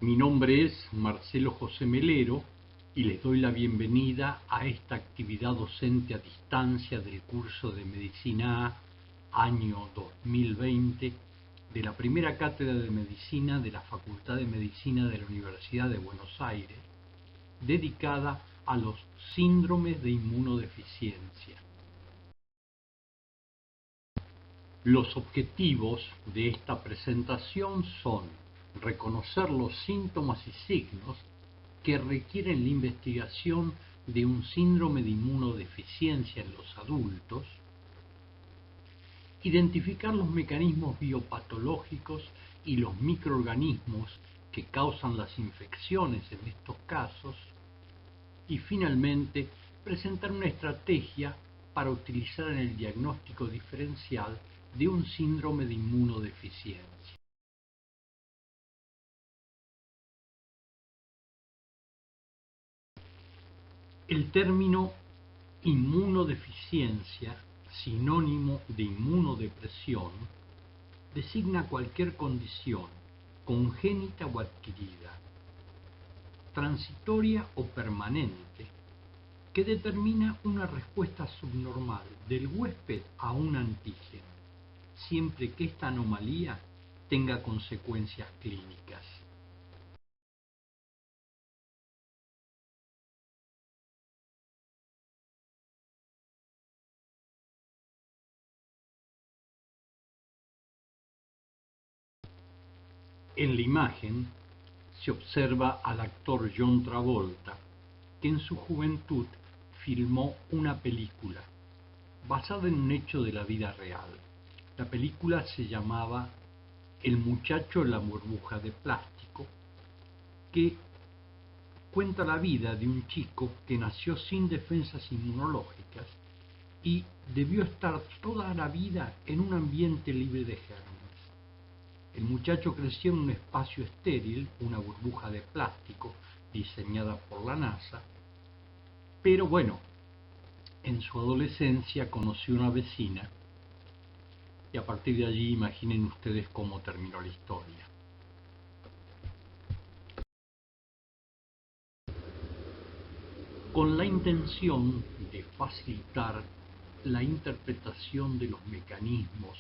Mi nombre es Marcelo José Melero y les doy la bienvenida a esta actividad docente a distancia del curso de Medicina A, año 2020, de la primera cátedra de Medicina de la Facultad de Medicina de la Universidad de Buenos Aires, dedicada a los síndromes de inmunodeficiencia. Los objetivos de esta presentación son reconocer los síntomas y signos que requieren la investigación de un síndrome de inmunodeficiencia en los adultos, identificar los mecanismos biopatológicos y los microorganismos que causan las infecciones en estos casos y finalmente presentar una estrategia para utilizar en el diagnóstico diferencial de un síndrome de inmunodeficiencia. El término inmunodeficiencia, sinónimo de inmunodepresión, designa cualquier condición, congénita o adquirida, transitoria o permanente, que determina una respuesta subnormal del huésped a un antígeno, siempre que esta anomalía tenga consecuencias clínicas. En la imagen se observa al actor John Travolta, que en su juventud filmó una película basada en un hecho de la vida real. La película se llamaba El muchacho en la burbuja de plástico, que cuenta la vida de un chico que nació sin defensas inmunológicas y debió estar toda la vida en un ambiente libre de gérmenes. El muchacho creció en un espacio estéril, una burbuja de plástico diseñada por la NASA, pero bueno, en su adolescencia conoció una vecina y a partir de allí imaginen ustedes cómo terminó la historia. Con la intención de facilitar la interpretación de los mecanismos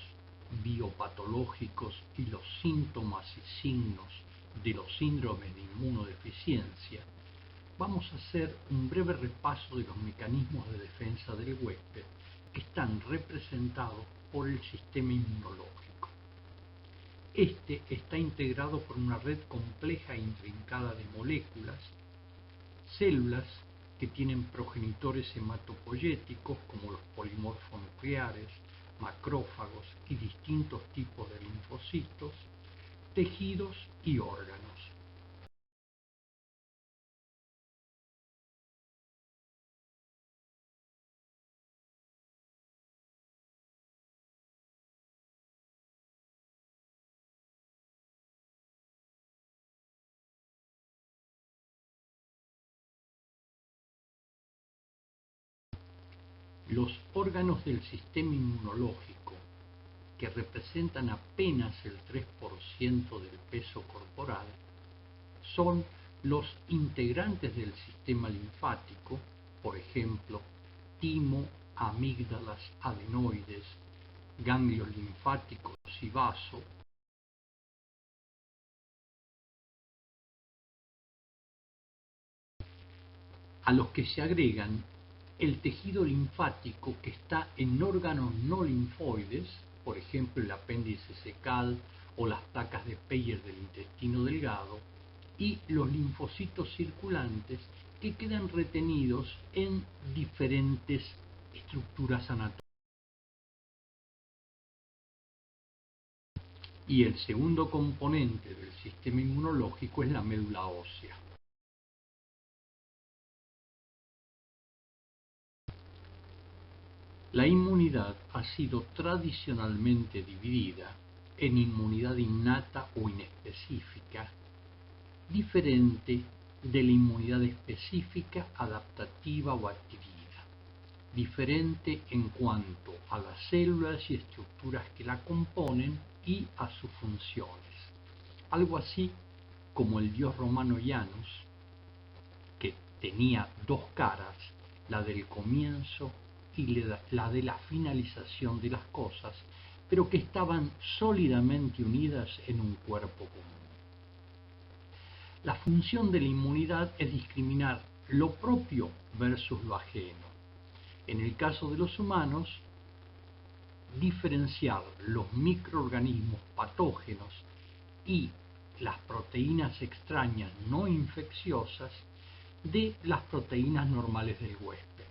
biopatológicos y los síntomas y signos de los síndromes de inmunodeficiencia, vamos a hacer un breve repaso de los mecanismos de defensa del huésped que están representados por el sistema inmunológico. Este está integrado por una red compleja e intrincada de moléculas, células que tienen progenitores hematopoyéticos como los polimorfonucleares, macrófagos y distintos tipos de linfocitos, tejidos y órganos. Los órganos del sistema inmunológico, que representan apenas el 3% del peso corporal, son los integrantes del sistema linfático, por ejemplo, timo, amígdalas, adenoides, ganglios linfáticos y vaso, a los que se agregan el tejido linfático que está en órganos no linfoides, por ejemplo el apéndice cecal o las placas de Peyer del intestino delgado, y los linfocitos circulantes que quedan retenidos en diferentes estructuras anatómicas. Y el segundo componente del sistema inmunológico es la médula ósea. La inmunidad ha sido tradicionalmente dividida en inmunidad innata o inespecífica, diferente de la inmunidad específica, adaptativa o adquirida, diferente en cuanto a las células y estructuras que la componen y a sus funciones. Algo así como el dios romano Janus, que tenía dos caras, la del comienzo y la de la finalización de las cosas, pero que estaban sólidamente unidas en un cuerpo común. La función de la inmunidad es discriminar lo propio versus lo ajeno. En el caso de los humanos, diferenciar los microorganismos patógenos y las proteínas extrañas no infecciosas de las proteínas normales del huésped.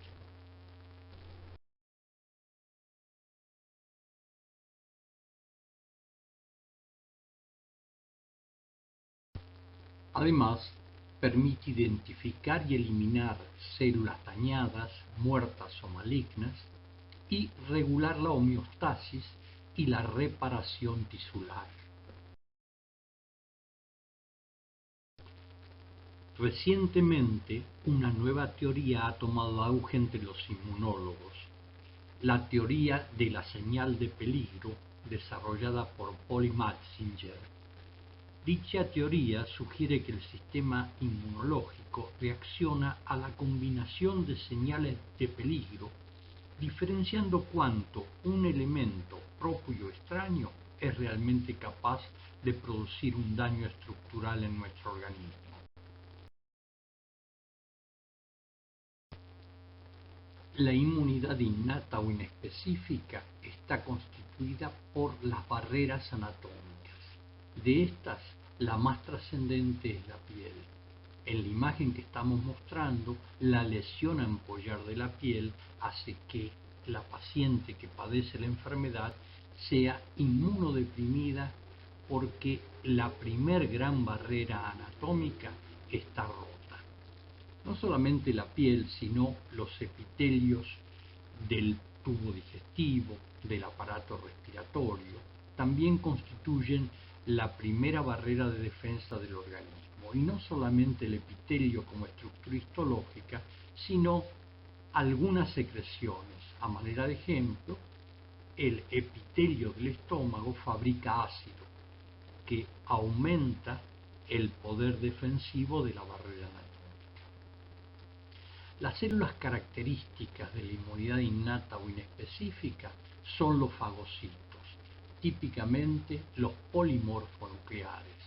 Además, permite identificar y eliminar células dañadas, muertas o malignas y regular la homeostasis y la reparación tisular. Recientemente, una nueva teoría ha tomado auge entre los inmunólogos, la teoría de la señal de peligro desarrollada por Paul Matzinger. Dicha teoría sugiere que el sistema inmunológico reacciona a la combinación de señales de peligro, diferenciando cuánto un elemento propio o extraño es realmente capaz de producir un daño estructural en nuestro organismo. La inmunidad innata o inespecífica está constituida por las barreras anatómicas. De estas, la más trascendente es la piel. En la imagen que estamos mostrando, la lesión ampollar de la piel hace que la paciente que padece la enfermedad sea inmunodeprimida porque la primer gran barrera anatómica está rota. No solamente la piel, sino los epitelios del tubo digestivo, del aparato respiratorio, también constituyen la primera barrera de defensa del organismo. Y no solamente el epitelio como estructura histológica, sino algunas secreciones. A manera de ejemplo, el epitelio del estómago fabrica ácido, que aumenta el poder defensivo de la barrera anatómica. Las células características de la inmunidad innata o inespecífica son los fagocitos, típicamente los polimorfonucleares,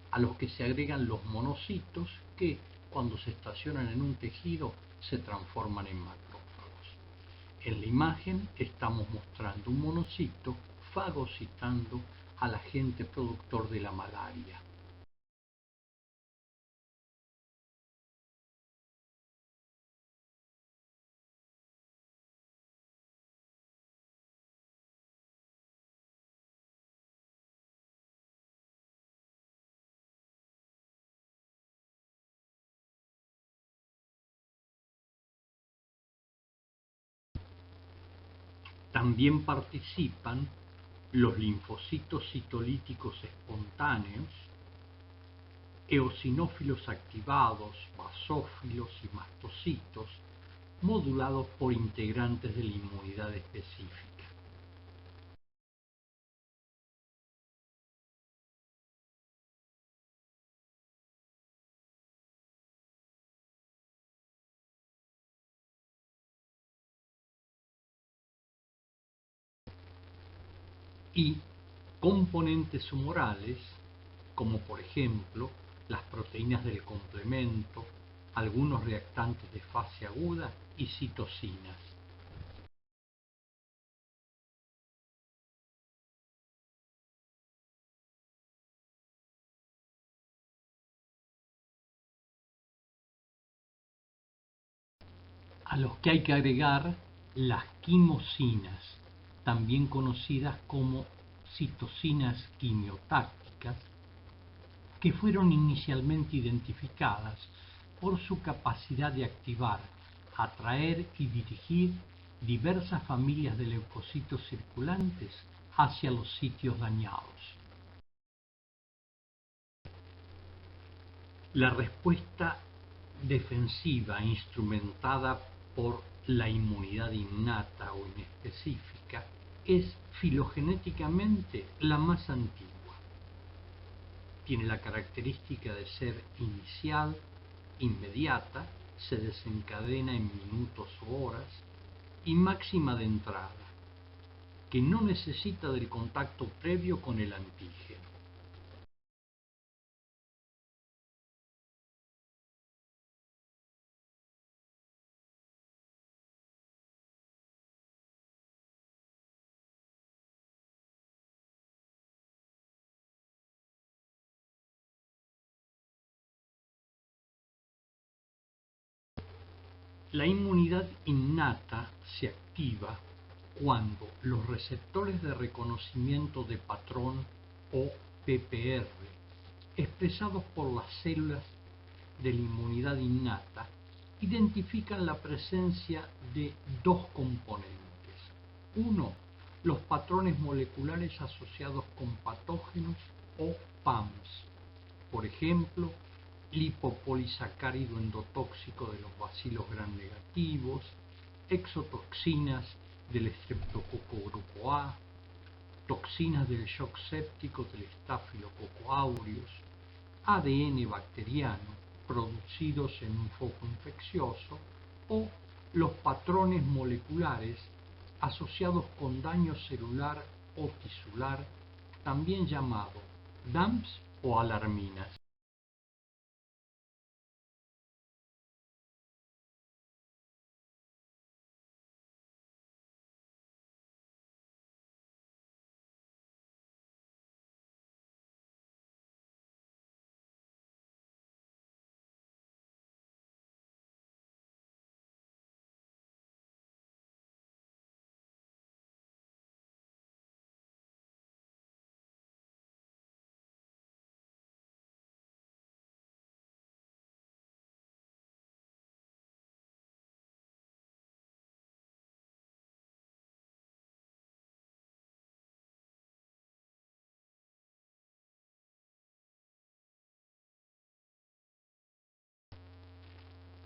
a los que se agregan los monocitos que, cuando se estacionan en un tejido, se transforman en macrófagos. En la imagen estamos mostrando un monocito fagocitando al agente productor de la malaria. También participan los linfocitos citolíticos espontáneos, eosinófilos activados, basófilos y mastocitos, modulados por integrantes de la inmunidad específica. Y componentes humorales, como por ejemplo las proteínas del complemento, algunos reactantes de fase aguda y citocinas. A los que hay que agregar las quimosinas, también conocidas como citocinas quimiotácticas, que fueron inicialmente identificadas por su capacidad de activar, atraer y dirigir diversas familias de leucocitos circulantes hacia los sitios dañados. La respuesta defensiva instrumentada por la inmunidad innata o inespecífica es filogenéticamente la más antigua. Tiene la característica de ser inicial, inmediata, se desencadena en minutos o horas, y máxima de entrada, que no necesita del contacto previo con el antígeno. La inmunidad innata se activa cuando los receptores de reconocimiento de patrón o PPR, expresados por las células de la inmunidad innata, identifican la presencia de dos componentes. Uno, los patrones moleculares asociados con patógenos o PAMs, por ejemplo, lipopolisacárido endotóxico de los bacilos gram negativos, exotoxinas del estreptococo grupo A, toxinas del shock séptico del Staphylococcus aureus, ADN bacteriano producidos en un foco infeccioso o los patrones moleculares asociados con daño celular o tisular, también llamado DAMPs o alarminas.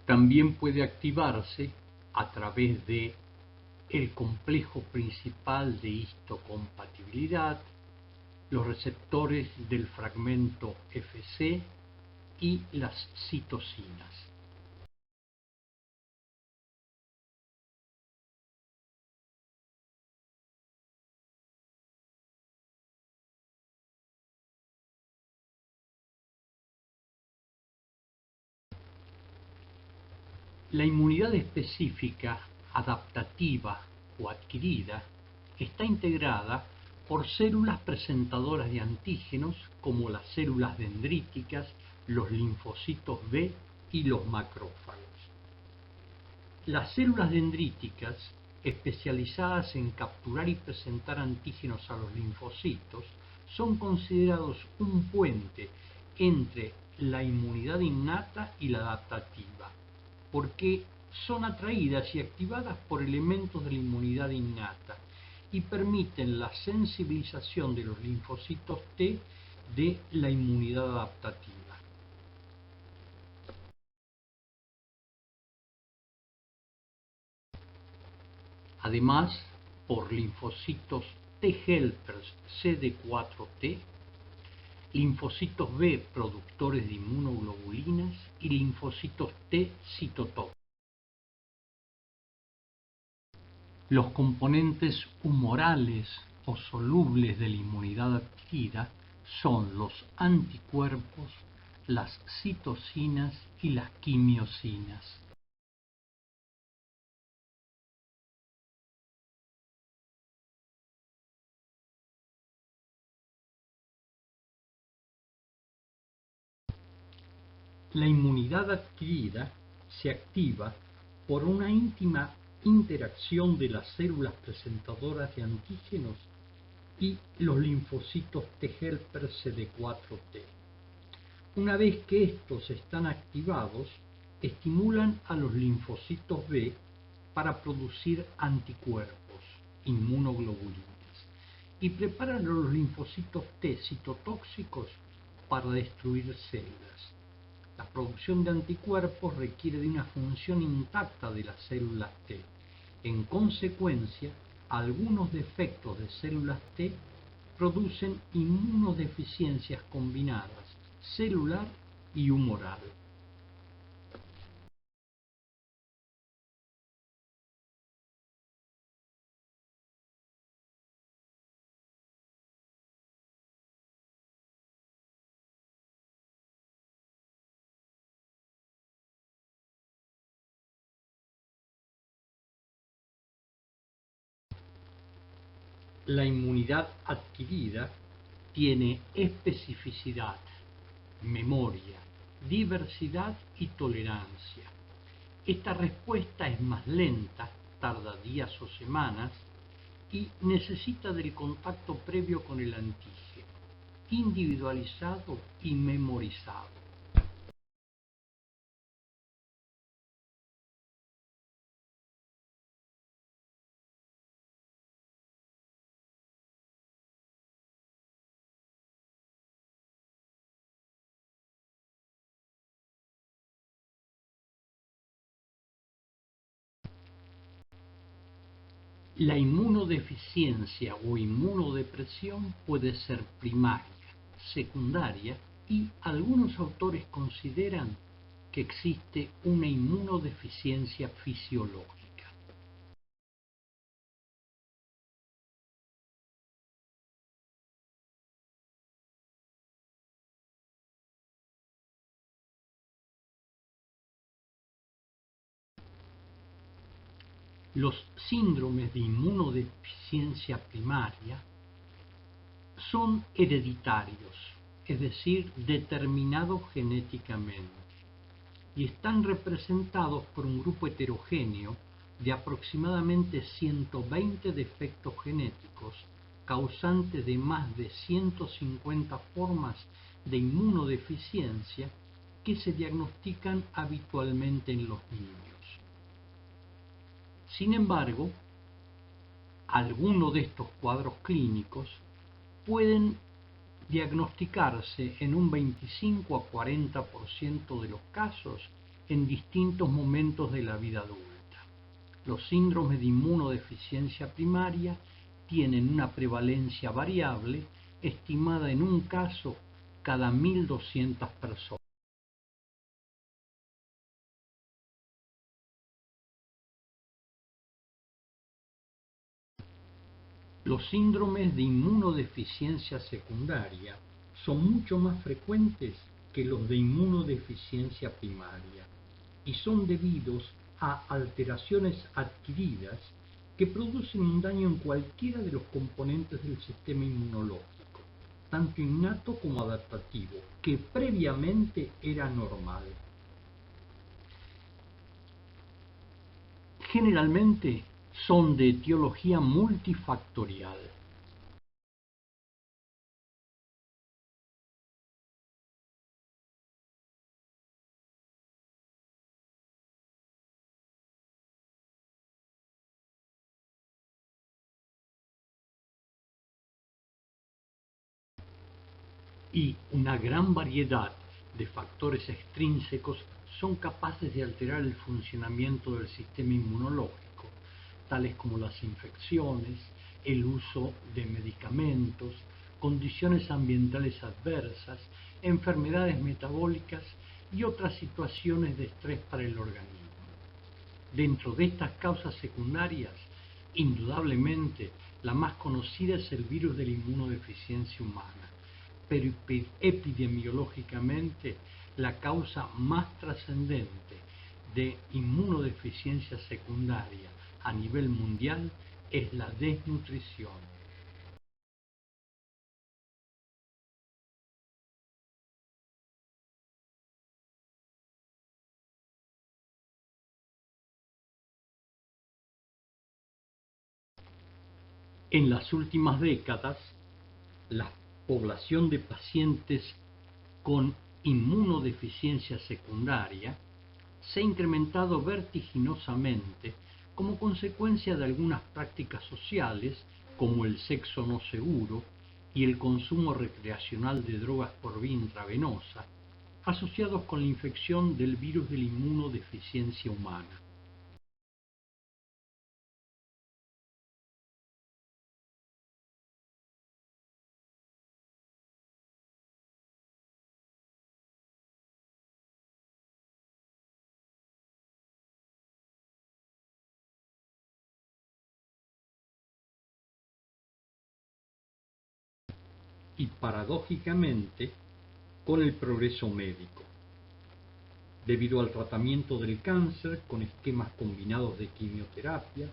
También puede activarse a través de el complejo principal de histocompatibilidad, los receptores del fragmento Fc y las citocinas. La inmunidad específica, adaptativa o adquirida está integrada por células presentadoras de antígenos como las células dendríticas, los linfocitos B y los macrófagos. Las células dendríticas, especializadas en capturar y presentar antígenos a los linfocitos, son considerados un puente entre la inmunidad innata y la adaptativa, porque son atraídas y activadas por elementos de la inmunidad innata y permiten la sensibilización de los linfocitos T de la inmunidad adaptativa. Además, por linfocitos T helpers CD4T, linfocitos B productores de inmunoglobulinas y linfocitos T citotóxicos. Los componentes humorales o solubles de la inmunidad adquirida son los anticuerpos, las citocinas y las quimiosinas. La inmunidad adquirida se activa por una íntima interacción de las células presentadoras de antígenos y los linfocitos T helper CD4T. Una vez que estos están activados, estimulan a los linfocitos B para producir anticuerpos, inmunoglobulinas, y preparan a los linfocitos T citotóxicos para destruir células. La producción de anticuerpos requiere de una función intacta de las células T. En consecuencia, algunos defectos de células T producen inmunodeficiencias combinadas celular y humoral. La inmunidad adquirida tiene especificidad, memoria, diversidad y tolerancia. Esta respuesta es más lenta, tarda días o semanas y necesita del contacto previo con el antígeno, individualizado y memorizado. La inmunodeficiencia o inmunodepresión puede ser primaria, secundaria y algunos autores consideran que existe una inmunodeficiencia fisiológica. Los síndromes de inmunodeficiencia primaria son hereditarios, es decir, determinados genéticamente, y están representados por un grupo heterogéneo de aproximadamente 120 defectos genéticos causantes de más de 150 formas de inmunodeficiencia que se diagnostican habitualmente en los niños. Sin embargo, algunos de estos cuadros clínicos pueden diagnosticarse en un 25 a 40% de los casos en distintos momentos de la vida adulta. Los síndromes de inmunodeficiencia primaria tienen una prevalencia variable estimada en un caso cada 1.200 personas. Los síndromes de inmunodeficiencia secundaria son mucho más frecuentes que los de inmunodeficiencia primaria y son debidos a alteraciones adquiridas que producen un daño en cualquiera de los componentes del sistema inmunológico, tanto innato como adaptativo, que previamente era normal. Generalmente son de etiología multifactorial. Y una gran variedad de factores extrínsecos son capaces de alterar el funcionamiento del sistema inmunológico, tales como las infecciones, el uso de medicamentos, condiciones ambientales adversas, enfermedades metabólicas y otras situaciones de estrés para el organismo. Dentro de estas causas secundarias, indudablemente la más conocida es el virus de la inmunodeficiencia humana, pero epidemiológicamente la causa más trascendente de inmunodeficiencia secundaria a nivel mundial es la desnutrición. En las últimas décadas, la población de pacientes con inmunodeficiencia secundaria se ha incrementado vertiginosamente como consecuencia de algunas prácticas sociales como el sexo no seguro y el consumo recreacional de drogas por vía intravenosa, asociados con la infección del virus de la inmunodeficiencia humana. y paradójicamente con el progreso médico. Debido al tratamiento del cáncer con esquemas combinados de quimioterapia,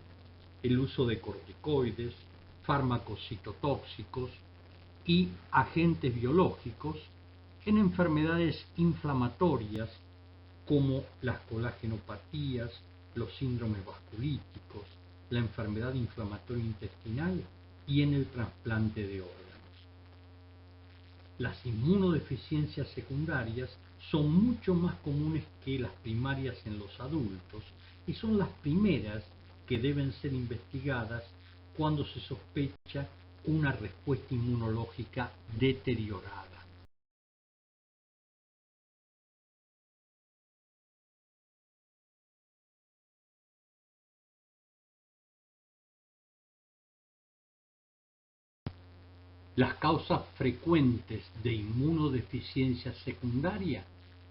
el uso de corticoides, fármacos citotóxicos y agentes biológicos en enfermedades inflamatorias como las colagenopatías, los síndromes vasculíticos, la enfermedad inflamatoria intestinal y en el trasplante de órganos. Las inmunodeficiencias secundarias son mucho más comunes que las primarias en los adultos y son las primeras que deben ser investigadas cuando se sospecha una respuesta inmunológica deteriorada. Las causas frecuentes de inmunodeficiencia secundaria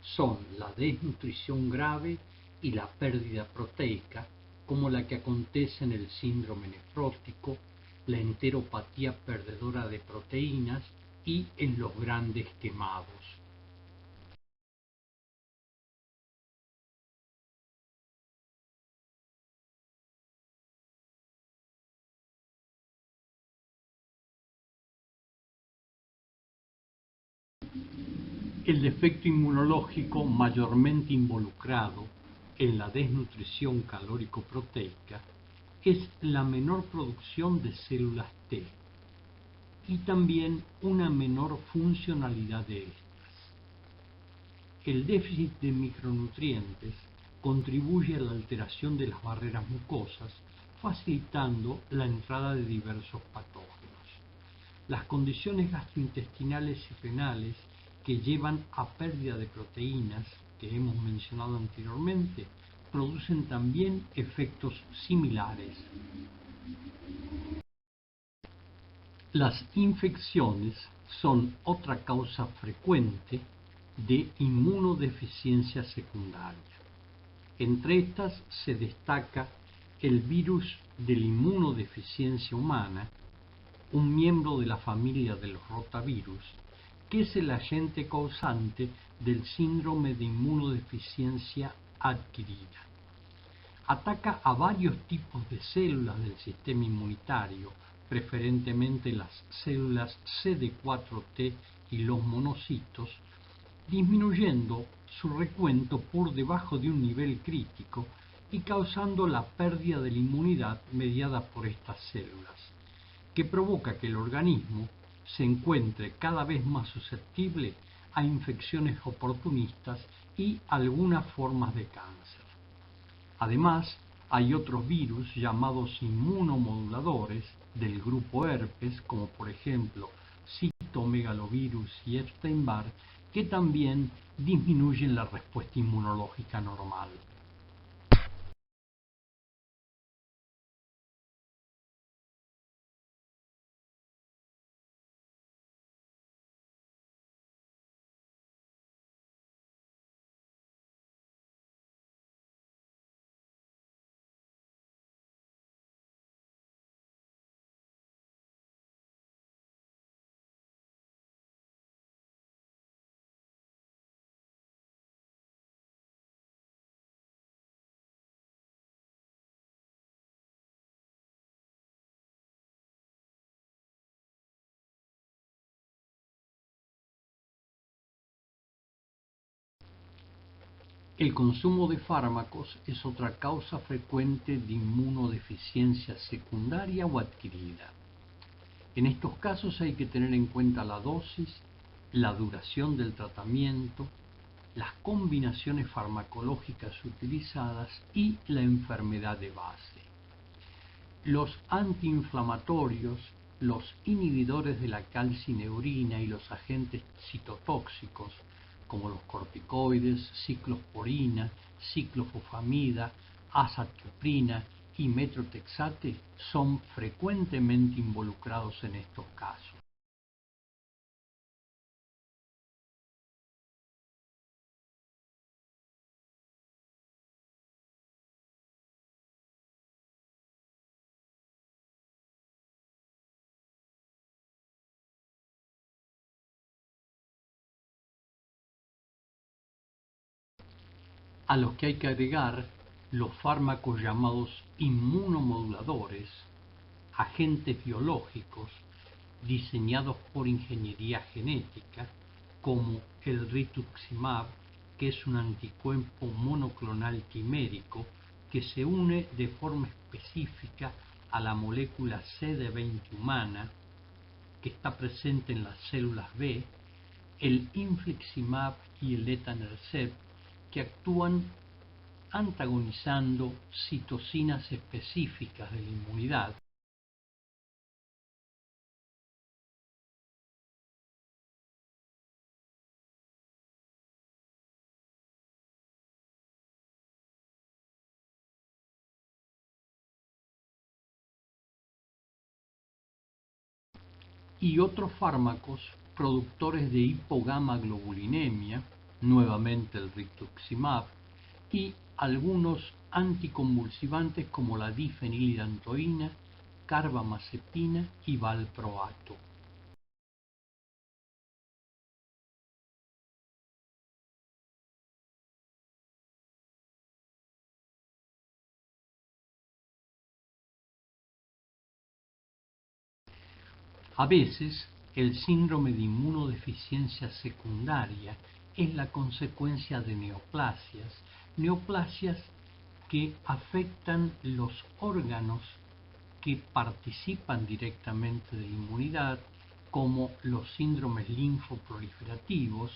son la desnutrición grave y la pérdida proteica, como la que acontece en el síndrome nefrótico, la enteropatía perdedora de proteínas y en los grandes quemados. El defecto inmunológico mayormente involucrado en la desnutrición calórico-proteica es la menor producción de células T y también una menor funcionalidad de estas. El déficit de micronutrientes contribuye a la alteración de las barreras mucosas, facilitando la entrada de diversos patógenos. Las condiciones gastrointestinales y renales que llevan a pérdida de proteínas, que hemos mencionado anteriormente, producen también efectos similares. Las infecciones son otra causa frecuente de inmunodeficiencia secundaria. Entre estas se destaca el virus de la inmunodeficiencia humana, un miembro de la familia de los rotavirus, que es el agente causante del síndrome de inmunodeficiencia adquirida. Ataca a varios tipos de células del sistema inmunitario, preferentemente las células CD4T y los monocitos, disminuyendo su recuento por debajo de un nivel crítico y causando la pérdida de la inmunidad mediada por estas células, que provoca que el organismo se encuentre cada vez más susceptible a infecciones oportunistas y algunas formas de cáncer. Además, hay otros virus llamados inmunomoduladores del grupo herpes, como por ejemplo citomegalovirus y Epstein-Barr, que también disminuyen la respuesta inmunológica normal. El consumo de fármacos es otra causa frecuente de inmunodeficiencia secundaria o adquirida. En estos casos hay que tener en cuenta la dosis, la duración del tratamiento, las combinaciones farmacológicas utilizadas y la enfermedad de base. Los antiinflamatorios, los inhibidores de la calcineurina y los agentes citotóxicos, como los corticoides, ciclosporina, ciclofosfamida, azathioprina y metrotexate, son frecuentemente involucrados en estos casos. a los que hay que agregar los fármacos llamados inmunomoduladores, agentes biológicos diseñados por ingeniería genética, como el rituximab, que es un anticuerpo monoclonal quimérico que se une de forma específica a la molécula CD20 humana que está presente en las células B, el infliximab y el etanercept, que actúan antagonizando citocinas específicas de la inmunidad, y otros fármacos productores de hipogamaglobulinemia, nuevamente el rituximab, y algunos anticonvulsivantes como la difenilidantoína, carbamazepina y valproato. A veces, el síndrome de inmunodeficiencia secundaria es la consecuencia de neoplasias que afectan los órganos que participan directamente de la inmunidad, como los síndromes linfoproliferativos,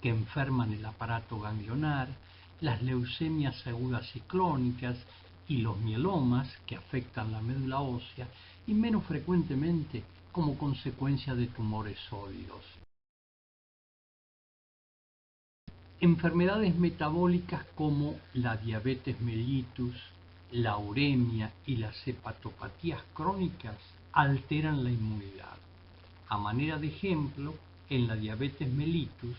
que enferman el aparato ganglionar, las leucemias agudas y crónicas y los mielomas, que afectan la médula ósea, y menos frecuentemente como consecuencia de tumores sólidos. Enfermedades metabólicas como la diabetes mellitus, la uremia y las hepatopatías crónicas alteran la inmunidad. A manera de ejemplo, en la diabetes mellitus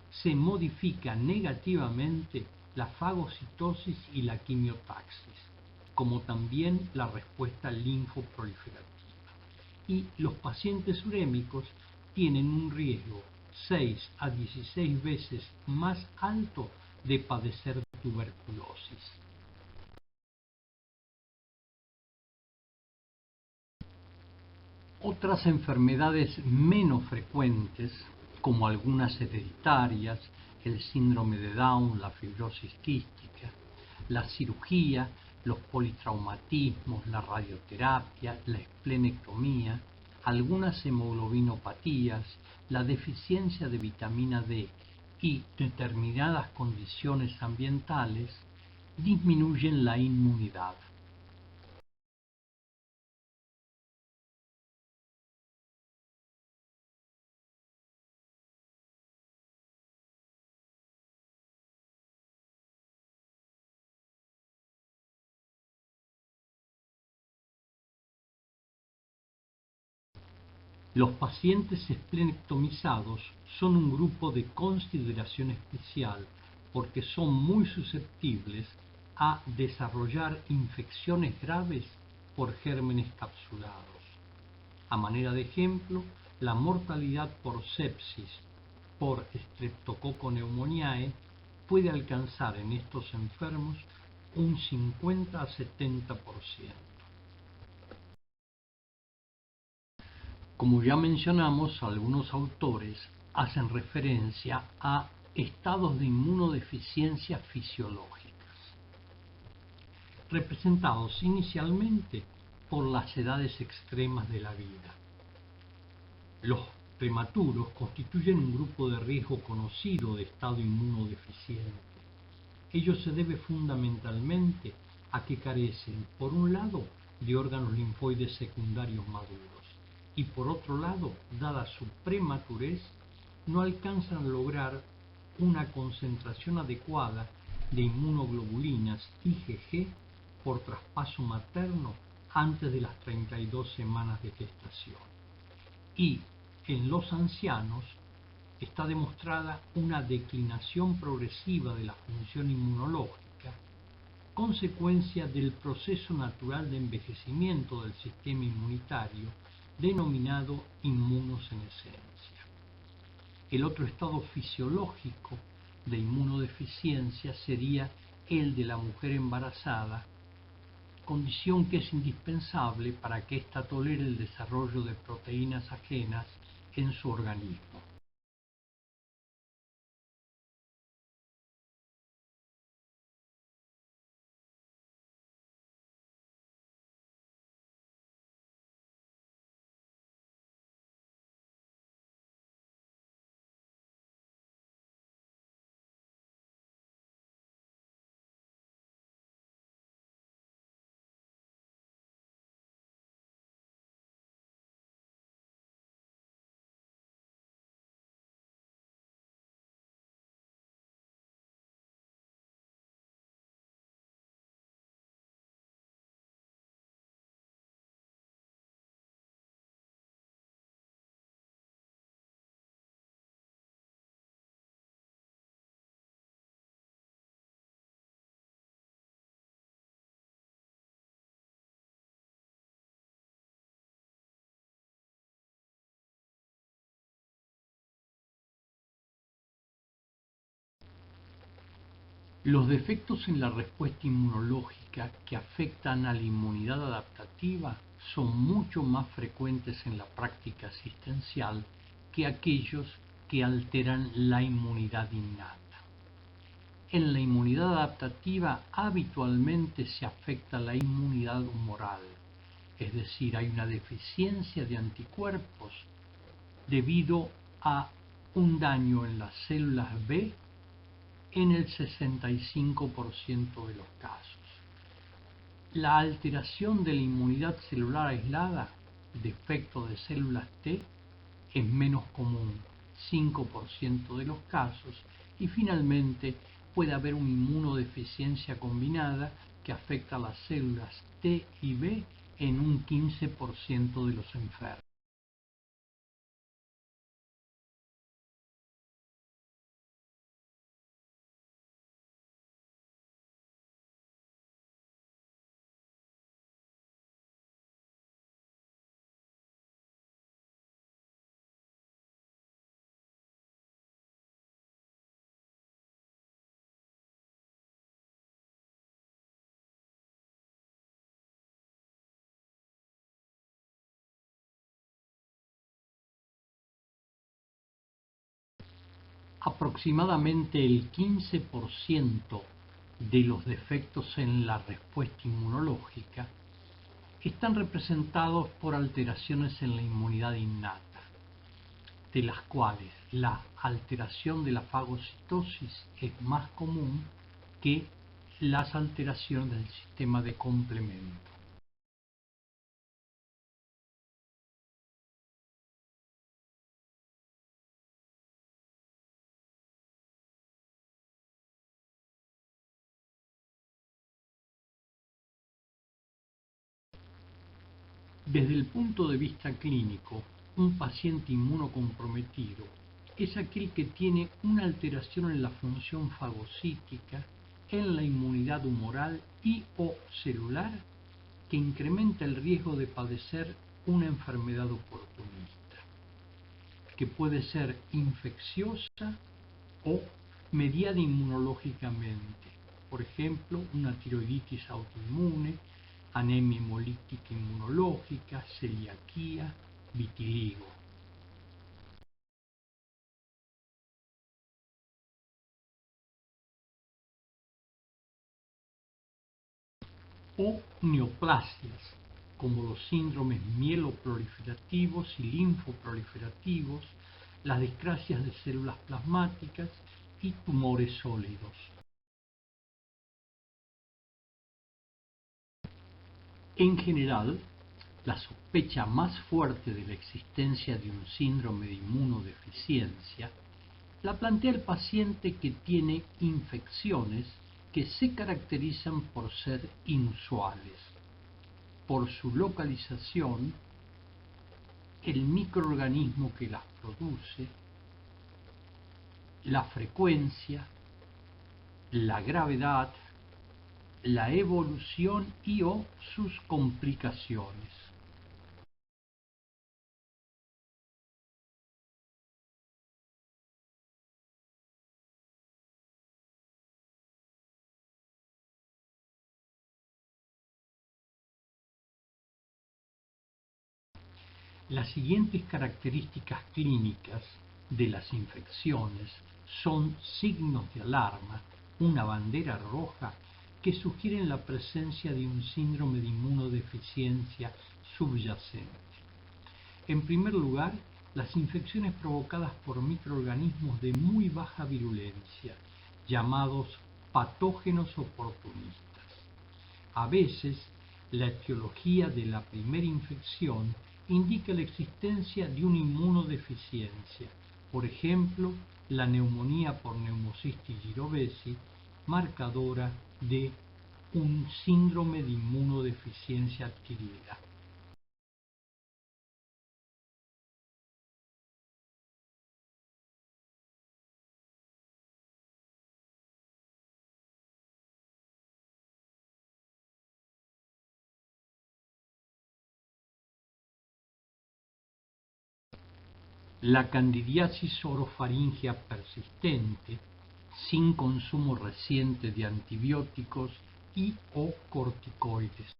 se modifica negativamente la fagocitosis y la quimiotaxis, como también la respuesta linfoproliferativa. Y los pacientes urémicos tienen un riesgo 6 a 16 veces más alto de padecer tuberculosis. Otras enfermedades menos frecuentes, como algunas hereditarias, el síndrome de Down, la fibrosis quística, la cirugía, los politraumatismos, la radioterapia, la esplenectomía, algunas hemoglobinopatías, la deficiencia de vitamina D y determinadas condiciones ambientales disminuyen la inmunidad. Los pacientes esplenectomizados son un grupo de consideración especial porque son muy susceptibles a desarrollar infecciones graves por gérmenes capsulados. A manera de ejemplo, la mortalidad por sepsis por Streptococcus pneumoniae puede alcanzar en estos enfermos un 50 a 70%. Como ya mencionamos, algunos autores hacen referencia a estados de inmunodeficiencia fisiológicas, representados inicialmente por las edades extremas de la vida. Los prematuros constituyen un grupo de riesgo conocido de estado inmunodeficiente. Ello se debe fundamentalmente a que carecen, por un lado, de órganos linfoides secundarios maduros, y por otro lado, dada su prematurez, no alcanzan a lograr una concentración adecuada de inmunoglobulinas IgG por traspaso materno antes de las 32 semanas de gestación. Y en los ancianos está demostrada una declinación progresiva de la función inmunológica, consecuencia del proceso natural de envejecimiento del sistema inmunitario denominado inmunosenescencia. El otro estado fisiológico de inmunodeficiencia sería el de la mujer embarazada, condición que es indispensable para que ésta tolere el desarrollo de proteínas ajenas en su organismo. Los defectos en la respuesta inmunológica que afectan a la inmunidad adaptativa son mucho más frecuentes en la práctica asistencial que aquellos que alteran la inmunidad innata. En la inmunidad adaptativa habitualmente se afecta la inmunidad humoral, es decir, hay una deficiencia de anticuerpos debido a un daño en las células B en el 65% de los casos. La alteración de la inmunidad celular aislada, defecto de células T, es menos común, 5% de los casos, y finalmente puede haber una inmunodeficiencia combinada que afecta a las células T y B en un 15% de los enfermos. Aproximadamente el 15% de los defectos en la respuesta inmunológica están representados por alteraciones en la inmunidad innata, de las cuales la alteración de la fagocitosis es más común que las alteraciones del sistema de complemento. Desde el punto de vista clínico, un paciente inmunocomprometido es aquel que tiene una alteración en la función fagocítica, en la inmunidad humoral y o celular que incrementa el riesgo de padecer una enfermedad oportunista, que puede ser infecciosa o mediada inmunológicamente, por ejemplo, una tiroiditis autoinmune, anemia hemolítica inmunológica, celiaquía, vitiligo. O neoplasias, como los síndromes mieloproliferativos y linfoproliferativos, las discrasias de células plasmáticas y tumores sólidos. En general, la sospecha más fuerte de la existencia de un síndrome de inmunodeficiencia la plantea el paciente que tiene infecciones que se caracterizan por ser inusuales, por su localización, el microorganismo que las produce, la frecuencia, la gravedad, la evolución y o sus complicaciones. Las siguientes características clínicas de las infecciones son signos de alarma, una bandera roja, que sugieren la presencia de un síndrome de inmunodeficiencia subyacente. En primer lugar, las infecciones provocadas por microorganismos de muy baja virulencia, llamados patógenos oportunistas. A veces, la etiología de la primera infección indica la existencia de una inmunodeficiencia, por ejemplo, la neumonía por Pneumocystis jirovecii, marcadora de un síndrome de inmunodeficiencia adquirida. La candidiasis orofaringea persistente, sin consumo reciente de antibióticos y o corticoides.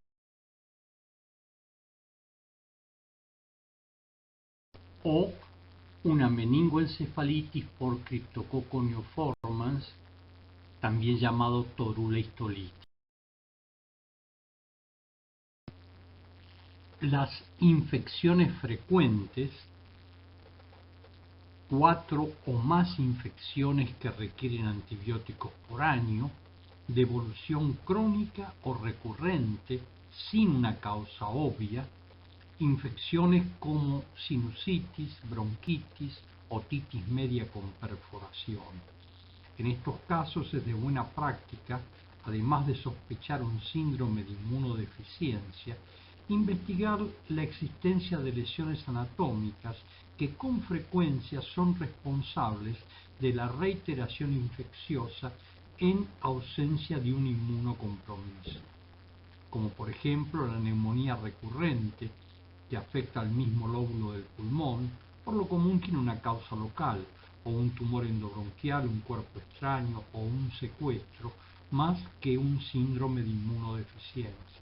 O una meningoencefalitis por Cryptococcus neoformans, también llamado torula histolitis. Las infecciones frecuentes, 4 o más infecciones que requieren antibióticos por año, de evolución crónica o recurrente sin una causa obvia, infecciones como sinusitis, bronquitis, otitis media con perforación. En estos casos es de buena práctica, además de sospechar un síndrome de inmunodeficiencia, investigar la existencia de lesiones anatómicas que con frecuencia son responsables de la reiteración infecciosa en ausencia de un inmunocompromiso, como por ejemplo la neumonía recurrente, que afecta al mismo lóbulo del pulmón, por lo común tiene una causa local, o un tumor endobronquial, un cuerpo extraño o un secuestro, más que un síndrome de inmunodeficiencia.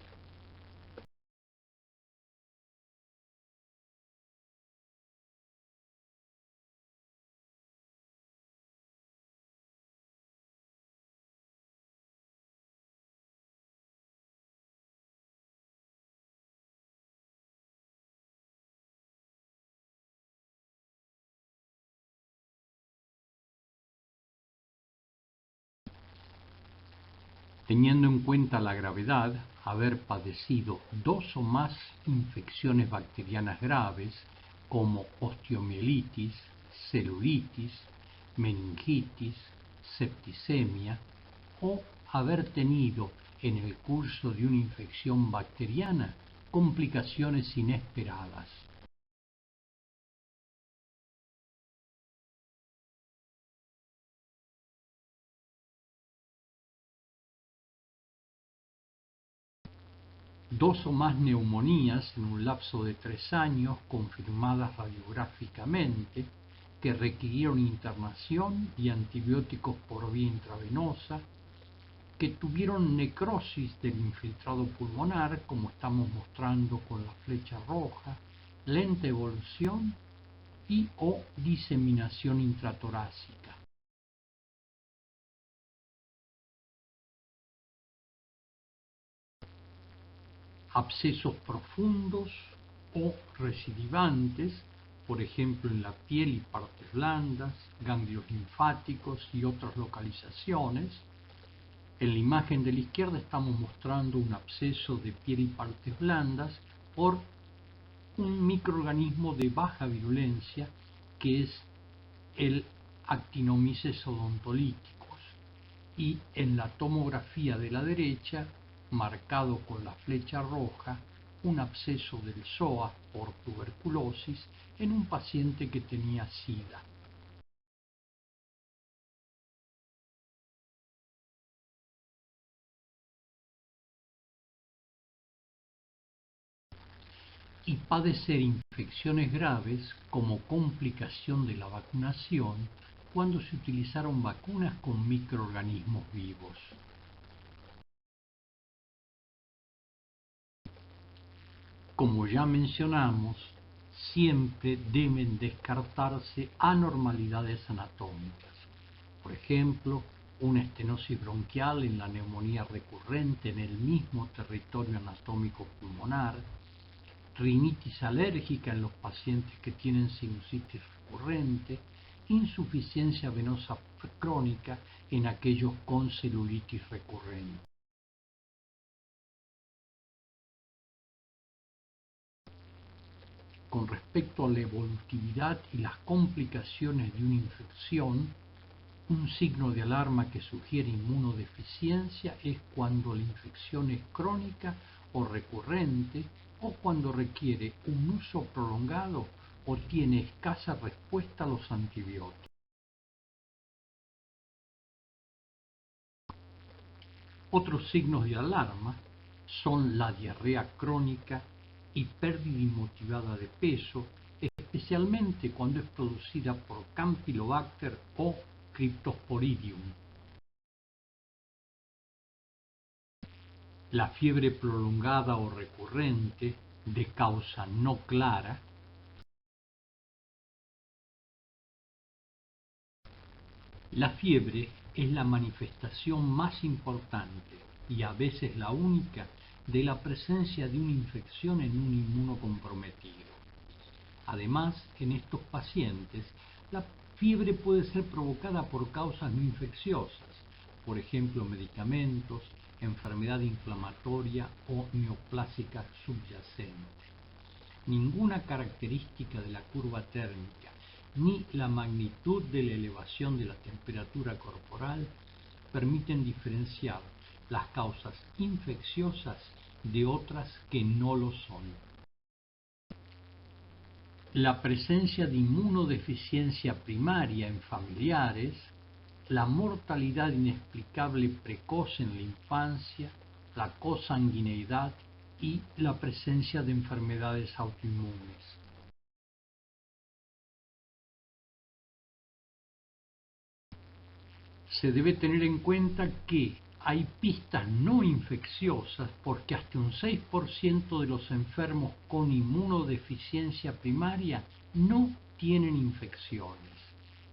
Teniendo en cuenta la gravedad, haber padecido 2 o más infecciones bacterianas graves, como osteomielitis, celulitis, meningitis, septicemia, o haber tenido en el curso de una infección bacteriana complicaciones inesperadas. Dos o más neumonías en un lapso de 3 años confirmadas radiográficamente que requirieron internación y antibióticos por vía intravenosa, que tuvieron necrosis del infiltrado pulmonar, como estamos mostrando con la flecha roja, lenta evolución y o diseminación intratorácica. Abscesos profundos o recidivantes, por ejemplo en la piel y partes blandas, ganglios linfáticos y otras localizaciones. En la imagen de la izquierda estamos mostrando un absceso de piel y partes blandas por un microorganismo de baja virulencia que es el Actinomyces odontolíticos, y en la tomografía de la derecha, marcado con la flecha roja, un absceso del psoas por tuberculosis en un paciente que tenía SIDA. Y padecer infecciones graves como complicación de la vacunación cuando se utilizaron vacunas con microorganismos vivos. Como ya mencionamos, siempre deben descartarse anormalidades anatómicas. Por ejemplo, una estenosis bronquial en la neumonía recurrente en el mismo territorio anatómico pulmonar, rinitis alérgica en los pacientes que tienen sinusitis recurrente, insuficiencia venosa crónica en aquellos con celulitis recurrente. Con respecto a la evolutividad y las complicaciones de una infección, un signo de alarma que sugiere inmunodeficiencia es cuando la infección es crónica o recurrente o cuando requiere un uso prolongado o tiene escasa respuesta a los antibióticos. Otros signos de alarma son la diarrea crónica y pérdida inmotivada de peso, especialmente cuando es producida por Campylobacter o Cryptosporidium. La fiebre prolongada o recurrente de causa no clara, la fiebre es la manifestación más importante y a veces la única de la presencia de una infección en un inmunocomprometido. Además, en estos pacientes, la fiebre puede ser provocada por causas no infecciosas, por ejemplo, medicamentos, enfermedad inflamatoria o neoplásica subyacente. Ninguna característica de la curva térmica ni la magnitud de la elevación de la temperatura corporal permiten diferenciar las causas infecciosas de otras que no lo son. La presencia de inmunodeficiencia primaria en familiares, la mortalidad inexplicable precoz en la infancia, la consanguineidad y la presencia de enfermedades autoinmunes. Se debe tener en cuenta que hay pistas no infecciosas porque hasta un 6% de los enfermos con inmunodeficiencia primaria no tienen infecciones.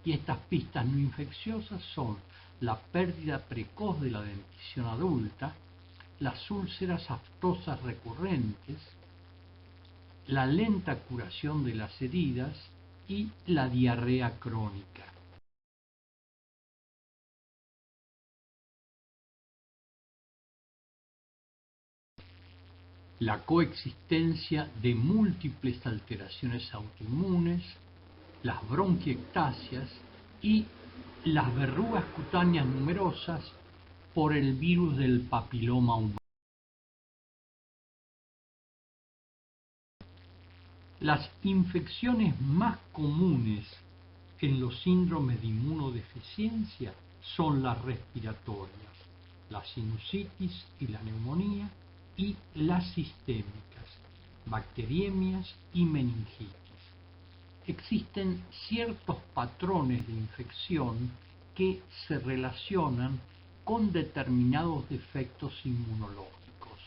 Y estas pistas no infecciosas son la pérdida precoz de la dentición adulta, las úlceras aftosas recurrentes, la lenta curación de las heridas y la diarrea crónica. La coexistencia de múltiples alteraciones autoinmunes, las bronquiectasias y las verrugas cutáneas numerosas por el virus del papiloma humano. Las infecciones más comunes en los síndromes de inmunodeficiencia son las respiratorias, la sinusitis y la neumonía, y las sistémicas, bacteriemias y meningitis. Existen ciertos patrones de infección que se relacionan con determinados defectos inmunológicos.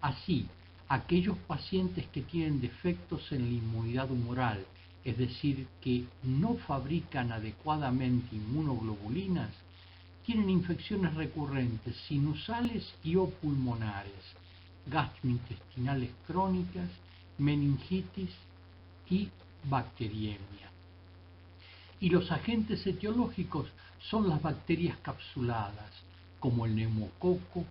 Así, aquellos pacientes que tienen defectos en la inmunidad humoral, es decir, que no fabrican adecuadamente inmunoglobulinas, tienen infecciones recurrentes sinusales y o pulmonares, gastrointestinales crónicas, meningitis y bacteriemia. Y los agentes etiológicos son las bacterias capsuladas, como el neumococo,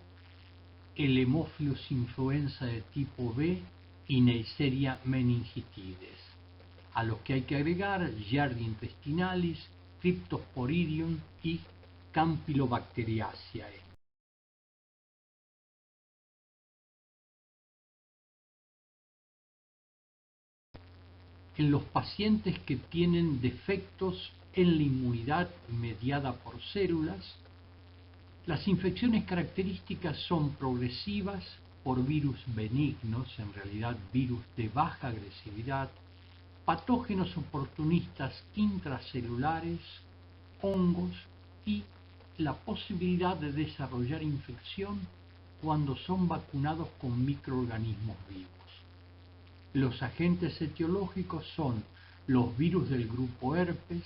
el Haemophilus influenza de tipo B y Neisseria meningitidis, a los que hay que agregar Giardia intestinalis, Cryptosporidium y Campylobacteriaceae. En los pacientes que tienen defectos en la inmunidad mediada por células, las infecciones características son progresivas por virus benignos, en realidad virus de baja agresividad, patógenos oportunistas intracelulares, hongos y la posibilidad de desarrollar infección cuando son vacunados con microorganismos vivos. Los agentes etiológicos son los virus del grupo herpes,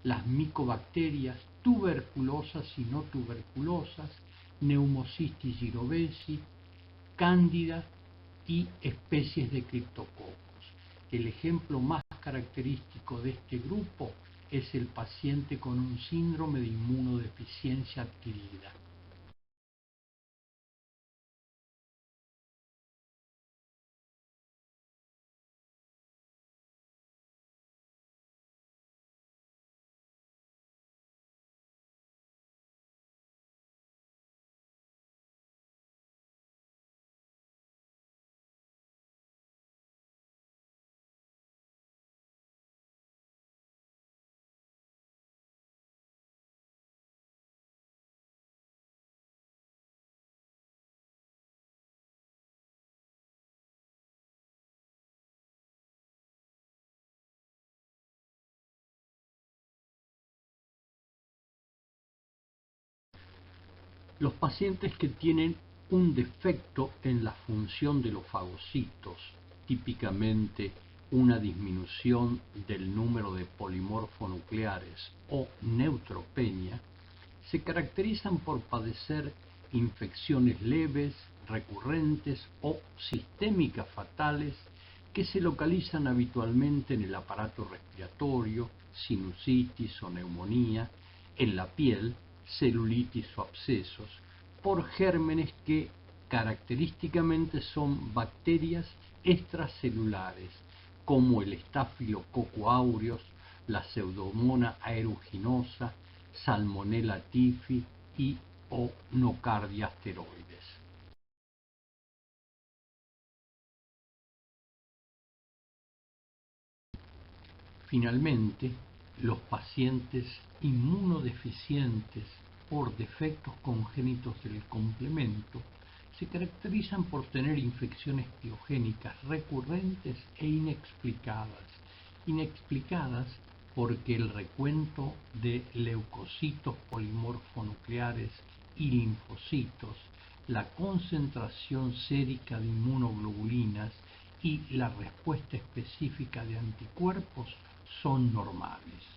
las micobacterias tuberculosas y no tuberculosas, Pneumocystis gyrovesi, cándida y especies de criptococos. El ejemplo más característico de este grupo es el paciente con un síndrome de inmunodeficiencia adquirida. Los pacientes que tienen un defecto en la función de los fagocitos, típicamente una disminución del número de polimorfonucleares o neutropenia, se caracterizan por padecer infecciones leves, recurrentes o sistémicas fatales que se localizan habitualmente en el aparato respiratorio, sinusitis o neumonía, en la piel, celulitis o abscesos, por gérmenes que característicamente son bacterias extracelulares, como el Staphylococcus aureus, la Pseudomonas aeruginosa, Salmonella typhi y o Nocardia asteroides. Finalmente, los pacientes inmunodeficientes por defectos congénitos del complemento se caracterizan por tener infecciones piogénicas recurrentes e inexplicadas porque el recuento de leucocitos polimorfonucleares y linfocitos, la concentración sérica de inmunoglobulinas y la respuesta específica de anticuerpos son normales.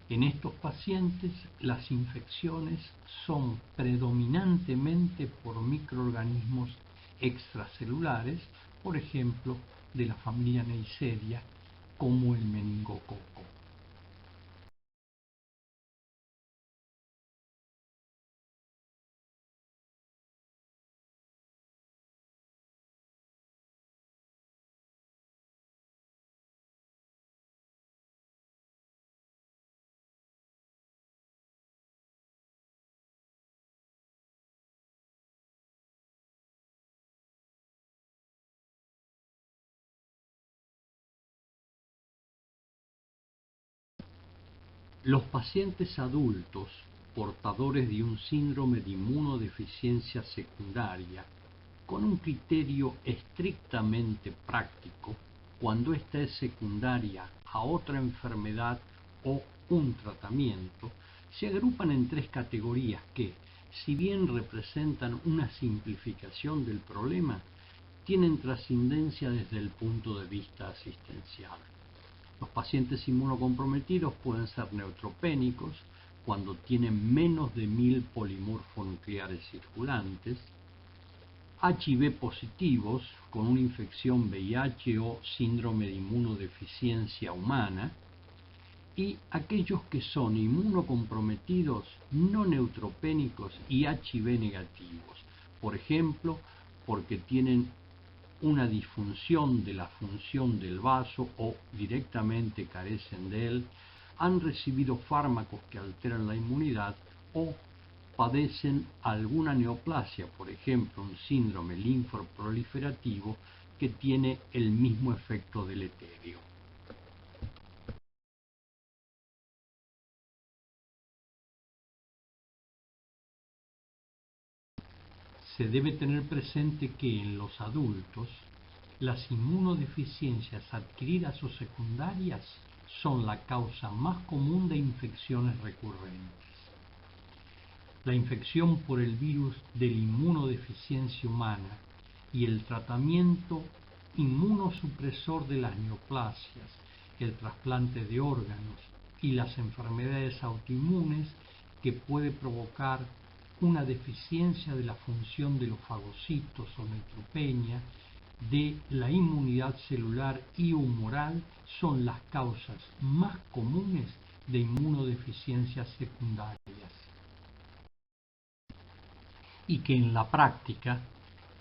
En estos pacientes, las infecciones son predominantemente por microorganismos extracelulares, por ejemplo, de la familia Neisseria, como el meningococo. Los pacientes adultos portadores de un síndrome de inmunodeficiencia secundaria, con un criterio estrictamente práctico, cuando ésta es secundaria a otra enfermedad o un tratamiento, se agrupan en tres categorías que, si bien representan una simplificación del problema, tienen trascendencia desde el punto de vista asistencial. Los pacientes inmunocomprometidos pueden ser neutropénicos cuando tienen menos de 1000 polimorfonucleares circulantes, HIV positivos con una infección VIH o síndrome de inmunodeficiencia humana, y aquellos que son inmunocomprometidos, no neutropénicos y HIV negativos, por ejemplo, porque tienen una disfunción de la función del vaso o directamente carecen de él, han recibido fármacos que alteran la inmunidad o padecen alguna neoplasia, por ejemplo, un síndrome linfoproliferativo que tiene el mismo efecto deleterio. Se debe tener presente que en los adultos las inmunodeficiencias adquiridas o secundarias son la causa más común de infecciones recurrentes. La infección por el virus de la inmunodeficiencia humana y el tratamiento inmunosupresor de las neoplasias, el trasplante de órganos y las enfermedades autoinmunes que puede provocar una deficiencia de la función de los fagocitos o neutropenia, de la inmunidad celular y humoral son las causas más comunes de inmunodeficiencias secundarias. Y que en la práctica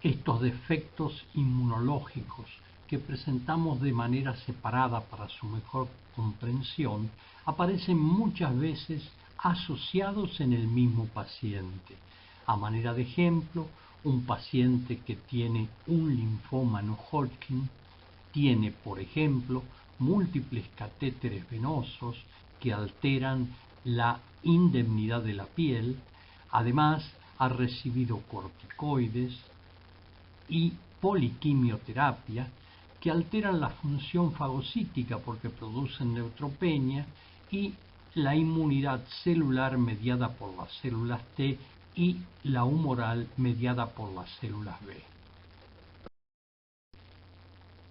estos defectos inmunológicos que presentamos de manera separada para su mejor comprensión aparecen muchas veces asociados en el mismo paciente. A manera de ejemplo, un paciente que tiene un linfoma no Hodgkin tiene, por ejemplo, múltiples catéteres venosos que alteran la indemnidad de la piel. Además, ha recibido corticoides y poliquimioterapia que alteran la función fagocítica porque producen neutropenia y la inmunidad celular mediada por las células T y la humoral mediada por las células B.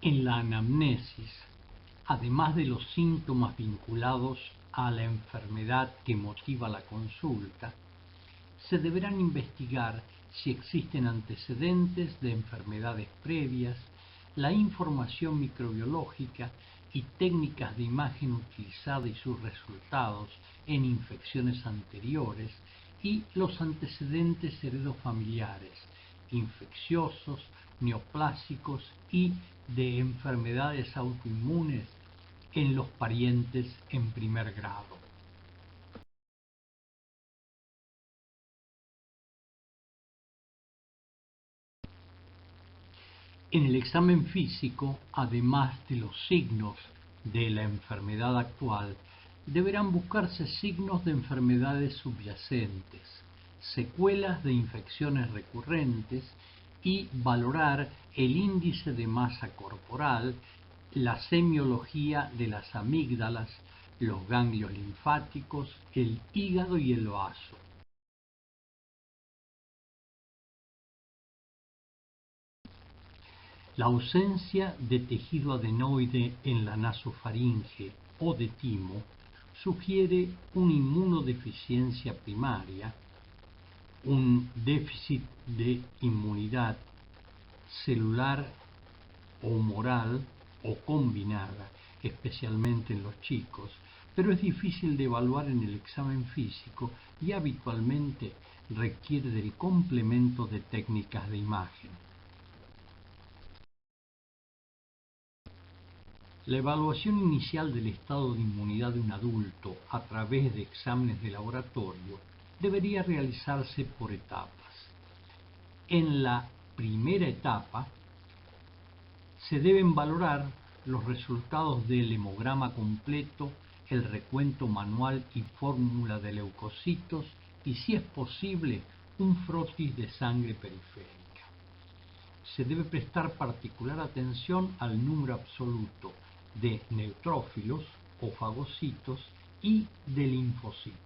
En la anamnesis, además de los síntomas vinculados a la enfermedad que motiva la consulta, se deberán investigar si existen antecedentes de enfermedades previas, la información microbiológica y técnicas de imagen utilizada y sus resultados en infecciones anteriores y los antecedentes heredofamiliares, infecciosos, neoplásicos y de enfermedades autoinmunes en los parientes en primer grado. En el examen físico, además de los signos de la enfermedad actual, deberán buscarse signos de enfermedades subyacentes, secuelas de infecciones recurrentes y valorar el índice de masa corporal, la semiología de las amígdalas, los ganglios linfáticos, el hígado y el vaso. La ausencia de tejido adenoide en la nasofaringe o de timo sugiere una inmunodeficiencia primaria, un déficit de inmunidad celular o humoral o combinada, especialmente en los chicos, pero es difícil de evaluar en el examen físico y habitualmente requiere del complemento de técnicas de imagen. La evaluación inicial del estado de inmunidad de un adulto a través de exámenes de laboratorio debería realizarse por etapas. En la primera etapa se deben valorar los resultados del hemograma completo, el recuento manual y fórmula de leucocitos y, si es posible, un frotis de sangre periférica. Se debe prestar particular atención al número absoluto de neutrófilos o fagocitos y de linfocitos.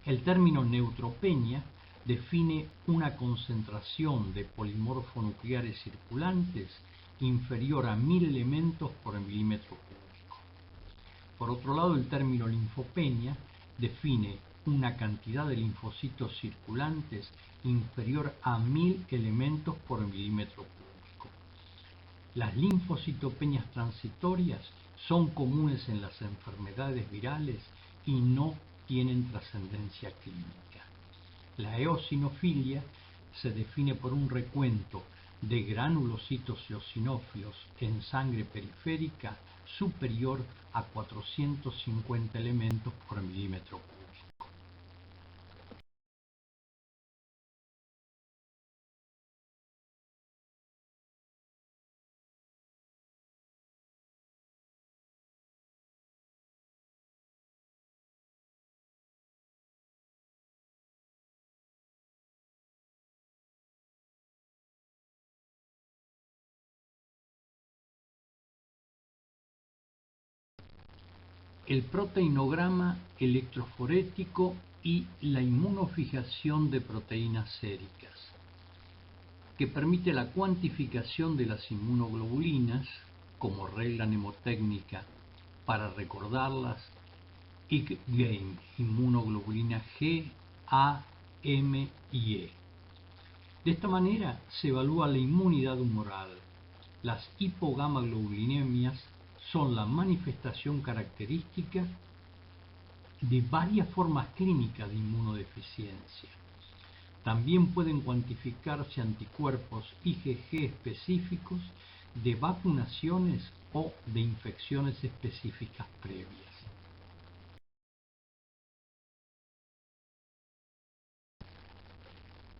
El término neutropenia define una concentración de polimorfonucleares circulantes inferior a 1000 elementos por milímetro cúbico. Por otro lado, el término linfopenia define una cantidad de linfocitos circulantes inferior a 1000 elementos por milímetro cúbico. Las linfocitopenias transitorias son comunes en las enfermedades virales y no tienen trascendencia clínica. La eosinofilia se define por un recuento de granulocitos eosinófilos en sangre periférica superior a 450 elementos por milímetro cúbico. El proteinograma electroforético y la inmunofijación de proteínas séricas. que permite la cuantificación de las inmunoglobulinas como regla mnemotécnica para recordarlas: IgG, inmunoglobulina G, A, M y E. De esta manera se evalúa la inmunidad humoral. Las hipogamaglobulinemias son la manifestación característica de varias formas clínicas de inmunodeficiencia. También pueden cuantificarse anticuerpos IgG específicos de vacunaciones o de infecciones específicas previas.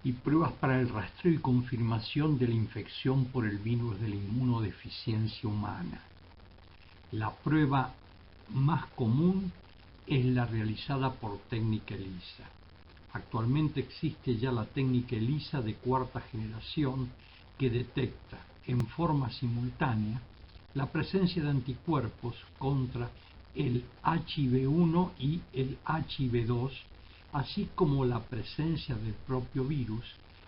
Y pruebas para el rastreo y confirmación de la infección por el virus de la inmunodeficiencia humana. La prueba más común es la realizada por técnica ELISA. Actualmente existe ya la técnica ELISA de cuarta generación que detecta en forma simultánea la presencia de anticuerpos contra el HIV-1 y el HIV-2, así como la presencia del propio virus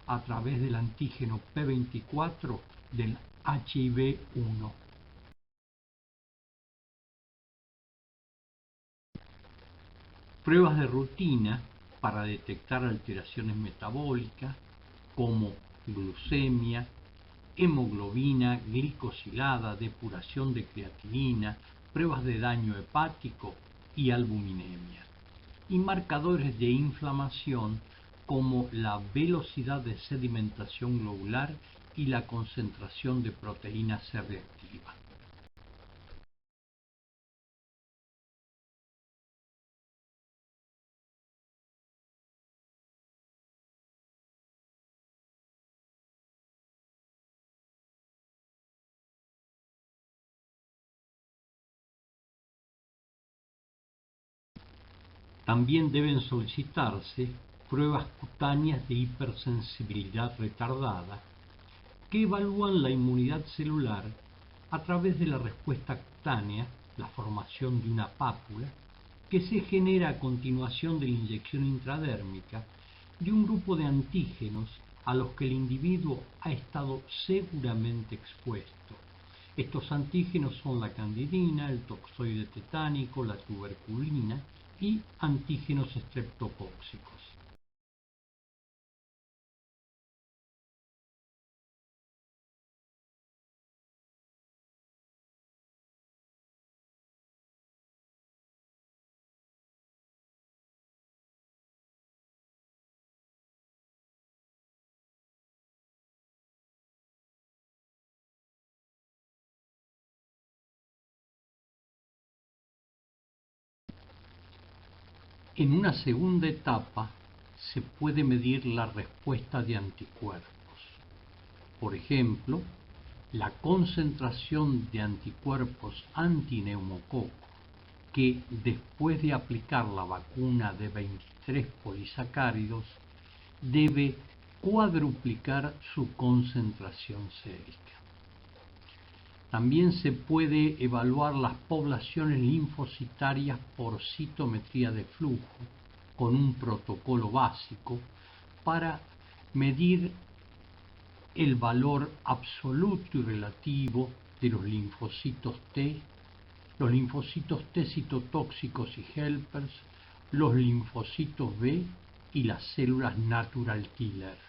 a través del antígeno P24 del HIV-1. Pruebas de rutina para detectar alteraciones metabólicas como glucemia, hemoglobina glicosilada, depuración de creatinina, pruebas de daño hepático y albuminemia. Y marcadores de inflamación como la velocidad de sedimentación globular y la concentración de proteína C reactiva. También deben solicitarse pruebas cutáneas de hipersensibilidad retardada que evalúan la inmunidad celular a través de la respuesta cutánea, la formación de una pápula, que se genera a continuación de la inyección intradérmica de un grupo de antígenos a los que el individuo ha estado seguramente expuesto. Estos antígenos son la candidina, el toxoide tetánico, la tuberculina y antígenos estreptocóccicos. En una segunda etapa se puede medir la respuesta de anticuerpos. Por ejemplo, la concentración de anticuerpos antineumococo que después de aplicar la vacuna de 23 polisacáridos debe cuadruplicar su concentración sérica. También se puede evaluar las poblaciones linfocitarias por citometría de flujo con un protocolo básico para medir el valor absoluto y relativo de los linfocitos T citotóxicos y helpers, los linfocitos B y las células natural killer.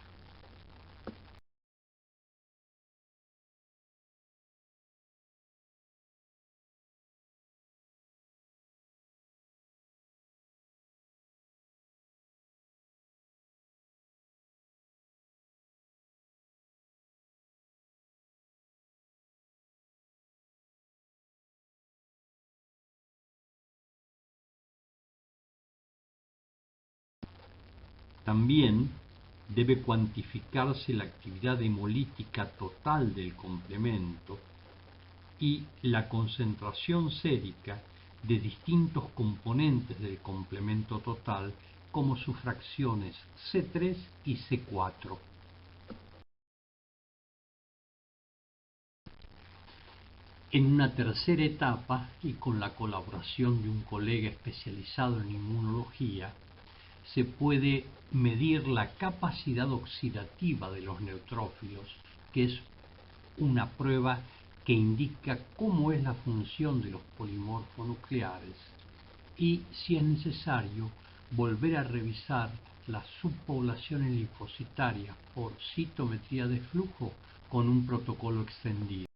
También debe cuantificarse la actividad hemolítica total del complemento y la concentración sérica de distintos componentes del complemento total como sus fracciones C3 y C4. En una tercera etapa, y con la colaboración de un colega especializado en inmunología, se puede medir la capacidad oxidativa de los neutrófilos, que es una prueba que indica cómo es la función de los polimorfos nucleares, y, si es necesario, volver a revisar las subpoblaciones linfocitarias por citometría de flujo con un protocolo extendido.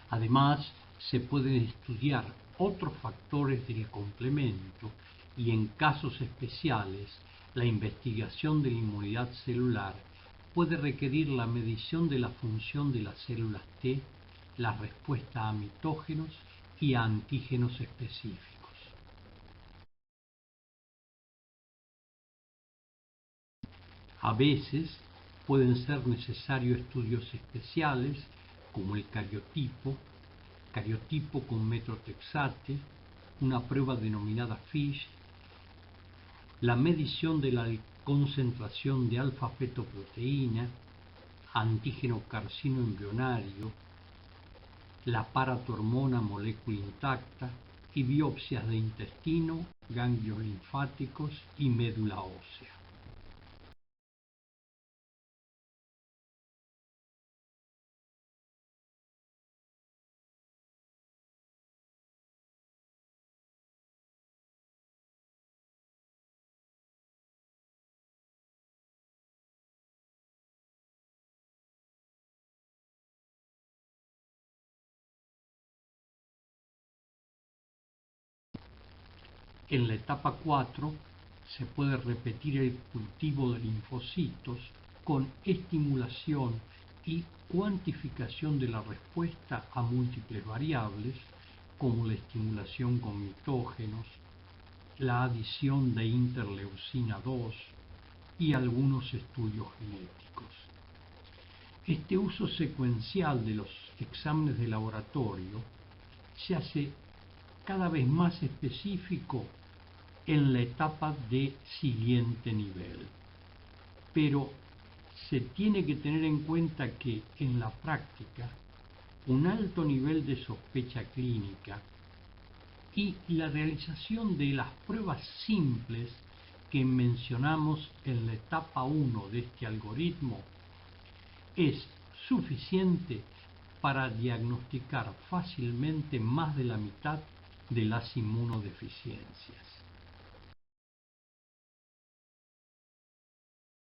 Además, se pueden estudiar otros factores del complemento y, en casos especiales, la investigación de la inmunidad celular puede requerir la medición de la función de las células T, la respuesta a mitógenos y a antígenos específicos. A veces pueden ser necesarios estudios especiales como el cariotipo con metotrexate, una prueba denominada FISH, la medición de la concentración de alfa-fetoproteína, antígeno carcino embrionario, la paratormona molécula intacta y biopsias de intestino, ganglios linfáticos y médula ósea. En la etapa 4 se puede repetir el cultivo de linfocitos con estimulación y cuantificación de la respuesta a múltiples variables, como la estimulación con mitógenos, la adición de interleucina 2 y algunos estudios genéticos. Este uso secuencial de los exámenes de laboratorio se hace cada vez más específico en la etapa de siguiente nivel. Pero se tiene que tener en cuenta que en la práctica un alto nivel de sospecha clínica y la realización de las pruebas simples que mencionamos en la etapa 1 de este algoritmo es suficiente para diagnosticar fácilmente más de la mitad de las inmunodeficiencias.